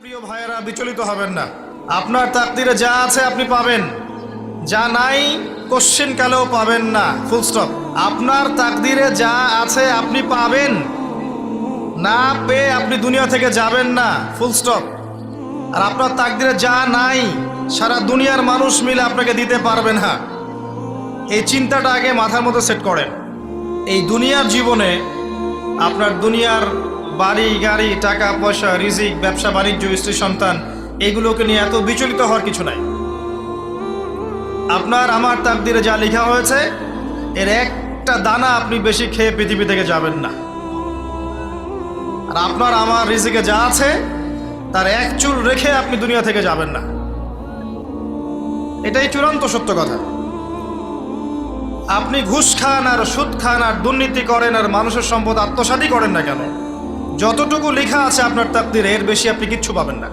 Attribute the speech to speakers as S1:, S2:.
S1: প্রিয় ভাইয়েরা, বিচলিত হবেন না। আপনার তাকদিরে যা আছে আপনি পাবেন, যা নাই কোশ্চেন কালেও পাবেন না, ফুল স্টপ। আপনার তাকদিরে যা আছে আপনি পাবেন, না পেয়ে আপনি দুনিয়া থেকে যাবেন না, ফুল স্টপ। আর আপনার তাকদিরে যা নাই সারা দুনিয়ার মানুষ মিলে আপনাকে দিতে পারবে না। এই চিন্তাটা আগে মাথার মধ্যে সেট করেন। এই দুনিয়ার জীবনে আপনার দুনিয়ার বাড়ি গাড়ি, টাকা পয়সা, রিজিক, ব্যবসা বাণিজ্য, স্ত্রী সন্তান, এগুলোকে নিয়ে এত বিচলিত হওয়ার কিছু নাই। আপনার আমার তাকদিরে যা লেখা হয়েছে এর একটা দানা আপনি বেশি খেয়ে পৃথিবী থেকে যাবেন না। আর আপনার আমার রিজিকে যা আছে তার এক চুল রেখে আপনি দুনিয়া থেকে যাবেন না। এটাই চূড়ান্ত সত্য কথা। আপনি ঘুষ খান আর সুদ খান আর দুর্নীতি করেন আর মানুষের সম্পদ আত্মসাৎই করেন না কেন, যতটুকু লেখা আছে আপনার তাকদিরে এর বেশি আপনি কিচ্ছু পাবেন না।